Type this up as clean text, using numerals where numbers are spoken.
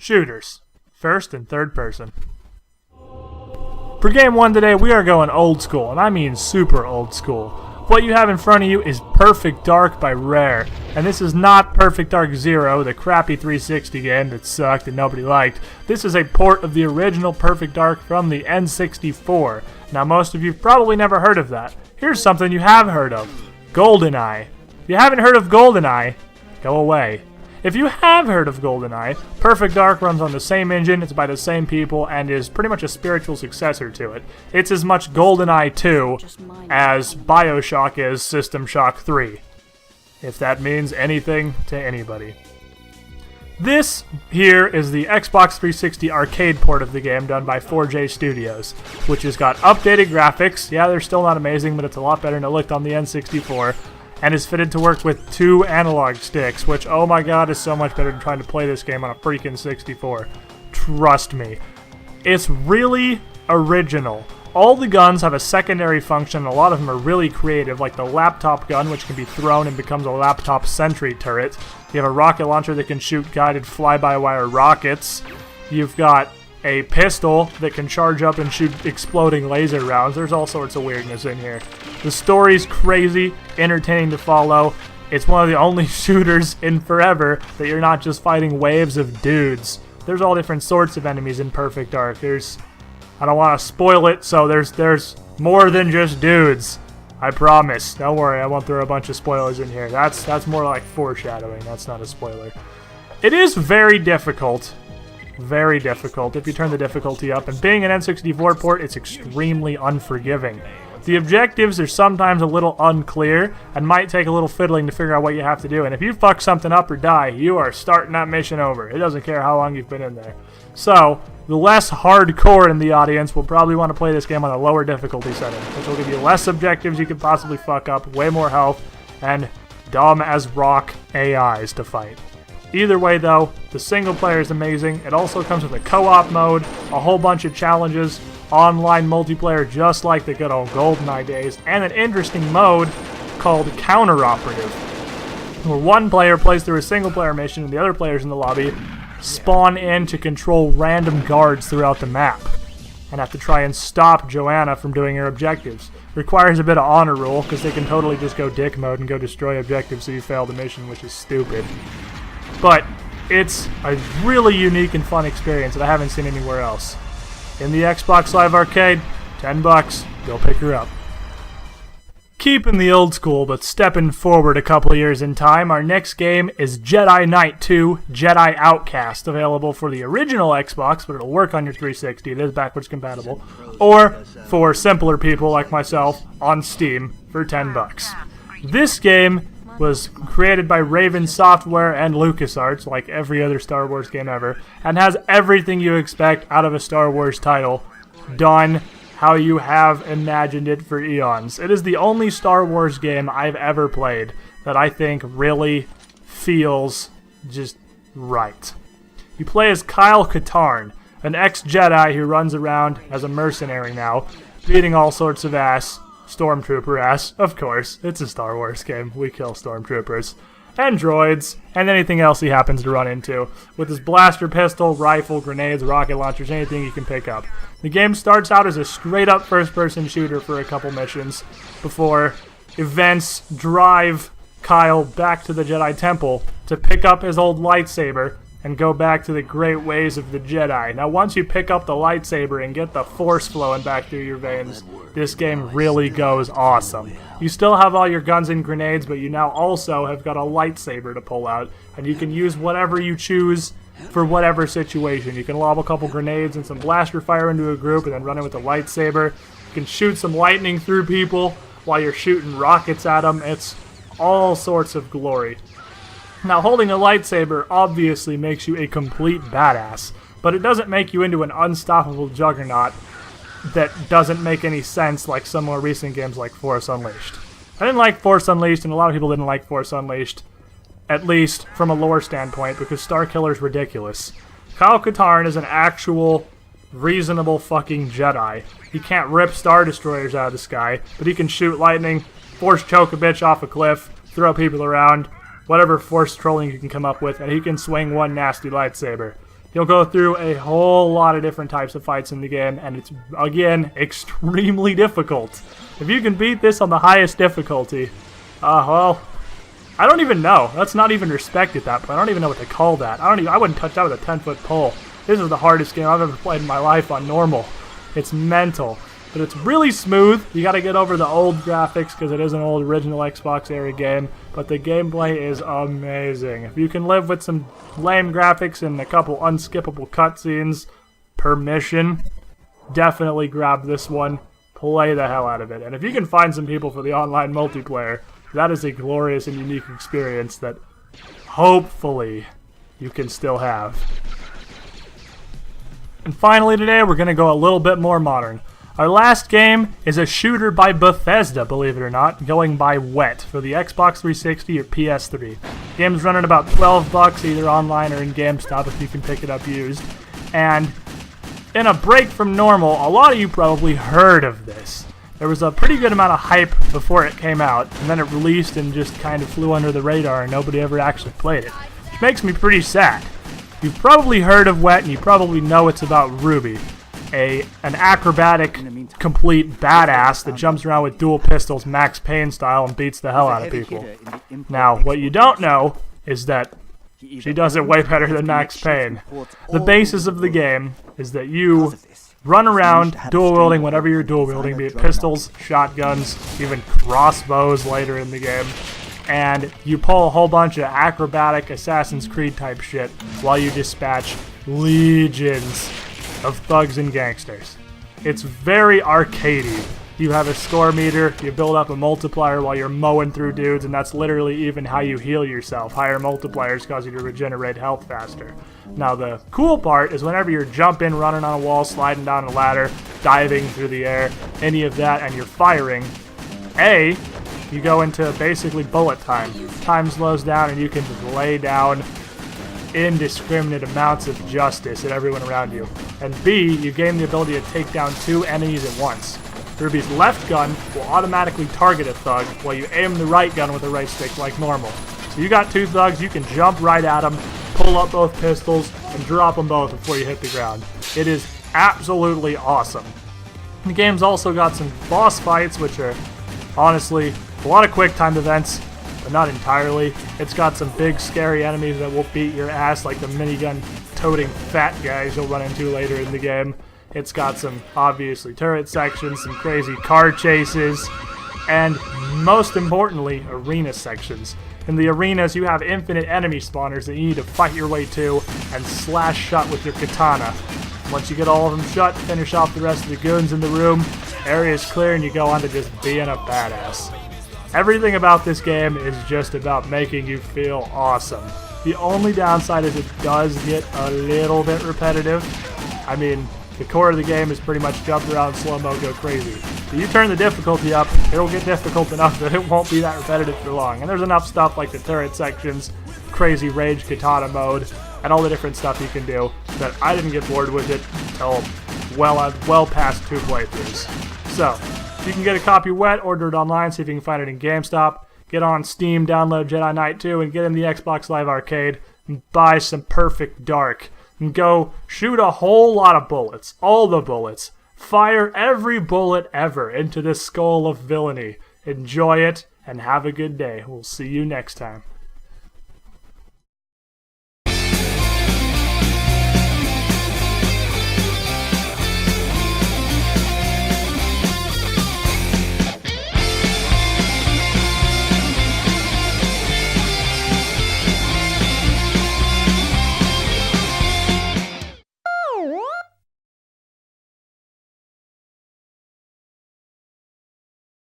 shooters, first and third person. For game 1 today, we are going old school, and I mean super old school. What you have in front of you is Perfect Dark by Rare, and this is not Perfect Dark Zero, the crappy 360 game that sucked and nobody liked. This is a port of the original Perfect Dark from the N64. Now most of you have probably never heard of that. Here's something you have heard of. Goldeneye. If you haven't heard of Goldeneye, go away. If you have heard of Goldeneye, Perfect Dark runs on the same engine, it's by the same people, and is pretty much a spiritual successor to it. It's as much Goldeneye 2 as BioShock is System Shock 3. If that means anything to anybody. This here is the Xbox 360 arcade port of the game done by 4J Studios, which has got updated graphics. Yeah, they're still not amazing, but it's a lot better than it looked on the N64. And is fitted to work with 2 analog sticks, which, oh my god, is so much better than trying to play this game on a freaking 64. Trust me. It's really original. All the guns have a secondary function, and a lot of them are really creative, like the laptop gun, which can be thrown and becomes a laptop sentry turret. You have a rocket launcher that can shoot guided fly-by-wire rockets. You've got a pistol that can charge up and shoot exploding laser rounds. There's all sorts of weirdness in here. The story's crazy, entertaining to follow. It's one of the only shooters in forever that you're not just fighting waves of dudes. There's all different sorts of enemies in Perfect Dark. I don't want to spoil it, so there's more than just dudes. I promise. Don't worry, I won't throw a bunch of spoilers in here. That's more like foreshadowing. That's not a spoiler. It is very difficult. Very difficult if you turn the difficulty up, and being an N64 port, it's extremely unforgiving. The objectives are sometimes a little unclear and might take a little fiddling to figure out what you have to do, and if you fuck something up or die, you are starting that mission over. It doesn't care how long you've been in there. So, the less hardcore in the audience will probably want to play this game on a lower difficulty setting, which will give you less objectives you could possibly fuck up, way more health, and dumb as rock AIs to fight. Either way though, the single player is amazing. It also comes with a co-op mode, a whole bunch of challenges, online multiplayer just like the good old GoldenEye days, and an interesting mode called Counter-Operative, where one player plays through a single player mission and the other players in the lobby spawn in to control random guards throughout the map and have to try and stop Joanna from doing her objectives. Requires a bit of honor roll because they can totally just go dick mode and go destroy objectives so you fail the mission, which is stupid. But it's a really unique and fun experience that I haven't seen anywhere else. In the Xbox Live Arcade, $10, go pick her up. Keeping the old school, but stepping forward a couple years in time, our next game is Jedi Knight 2, Jedi Outcast, available for the original Xbox, but it'll work on your 360, it is backwards compatible, or for simpler people like myself, on Steam for $10. This game was created by Raven Software and LucasArts, like every other Star Wars game ever, and has everything you expect out of a Star Wars title done how you have imagined it for eons. It is the only Star Wars game I've ever played that I think really feels just right. You play as Kyle Katarn, an ex-Jedi who runs around as a mercenary now, beating all sorts of ass. Stormtrooper ass, of course. It's a Star Wars game. We kill stormtroopers. And droids, and anything else he happens to run into, with his blaster pistol, rifle, grenades, rocket launchers, anything you can pick up. The game starts out as a straight-up first-person shooter for a couple missions, before events drive Kyle back to the Jedi Temple to pick up his old lightsaber and go back to the great ways of the Jedi. Now, once you pick up the lightsaber and get the Force flowing back through your veins, this game really goes awesome. You still have all your guns and grenades, but you now also have got a lightsaber to pull out, and you can use whatever you choose for whatever situation. You can lob a couple grenades and some blaster fire into a group and then run in with a lightsaber. You can shoot some lightning through people while you're shooting rockets at them. It's all sorts of glory. Now, holding a lightsaber obviously makes you a complete badass, but it doesn't make you into an unstoppable juggernaut that doesn't make any sense like some more recent games like Force Unleashed. I didn't like Force Unleashed, and a lot of people didn't like Force Unleashed, at least from a lore standpoint, because Starkiller's ridiculous. Kyle Katarn is an actual, reasonable fucking Jedi. He can't rip Star Destroyers out of the sky, but he can shoot lightning, force choke a bitch off a cliff, throw people around, whatever force trolling you can come up with, and he can swing one nasty lightsaber. You'll go through a whole lot of different types of fights in the game, and it's, again, extremely difficult. If you can beat this on the highest difficulty, well, I don't even know. That's not even respect at that point. I don't even know what to call that. I wouldn't touch that with a 10-foot pole. This is the hardest game I've ever played in my life on normal. It's mental. But it's really smooth. You gotta get over the old graphics because it is an old original Xbox era game. But the gameplay is amazing. If you can live with some lame graphics and a couple unskippable cutscenes per mission, definitely grab this one. Play the hell out of it. And if you can find some people for the online multiplayer, that is a glorious and unique experience that hopefully you can still have. And finally today, we're going to go a little bit more modern. Our last game is a shooter by Bethesda, believe it or not, going by Wet for the Xbox 360 or PS3. The game's running about $12 either online or in GameStop if you can pick it up used. And in a break from normal, a lot of you probably heard of this. There was a pretty good amount of hype before it came out, and then it released and just kind of flew under the radar and nobody ever actually played it, which makes me pretty sad. You've probably heard of Wet and you probably know it's about Ruby, an acrobatic, complete badass that jumps around with dual pistols Max Payne style and beats the hell out of people. Now, what you don't know is that she does it way better than Max Payne. The basis of the game is that you run around dual-wielding whatever you're dual-wielding, be it pistols, shotguns, even crossbows later in the game, and you pull a whole bunch of acrobatic Assassin's Creed type shit while you dispatch legions of thugs and gangsters. It's very arcadey. You have a score meter, you build up a multiplier while you're mowing through dudes, and that's literally even how you heal yourself. Higher multipliers cause you to regenerate health faster. Now the cool part is whenever you're jumping, running on a wall, sliding down a ladder, diving through the air, any of that, and you're firing, you go into basically bullet time. Time slows down and you can just lay down indiscriminate amounts of justice at everyone around you. And B, you gain the ability to take down 2 enemies at once. Ruby's left gun will automatically target a thug while you aim the right gun with the right stick like normal. So you got 2 thugs, you can jump right at them, pull up both pistols, and drop them both before you hit the ground. It is absolutely awesome. The game's also got some boss fights, which are honestly a lot of quick time events, but not entirely. It's got some big scary enemies that will beat your ass, like the minigun toting fat guys you'll run into later in the game. It's got some, obviously, turret sections, some crazy car chases, and most importantly, arena sections. In the arenas, you have infinite enemy spawners that you need to fight your way to and slash shut with your katana. Once you get all of them shut, finish off the rest of the goons in the room, area is clear, and you go on to just being a badass. Everything about this game is just about making you feel awesome. The only downside is it does get a little bit repetitive. I mean, the core of the game is pretty much jump around, slow-mo, go crazy. If you turn the difficulty up, it'll get difficult enough that it won't be that repetitive for long. And there's enough stuff like the turret sections, crazy rage katana mode, and all the different stuff you can do that I didn't get bored with it until well past 2 playthroughs. So, if you can get a copy Wet, order it online, see if you can find it in GameStop. Get on Steam, download Jedi Knight 2, and get in the Xbox Live Arcade and buy some Perfect Dark. And go shoot a whole lot of bullets, all the bullets. Fire every bullet ever into this skull of villainy. Enjoy it, and have a good day. We'll see you next time.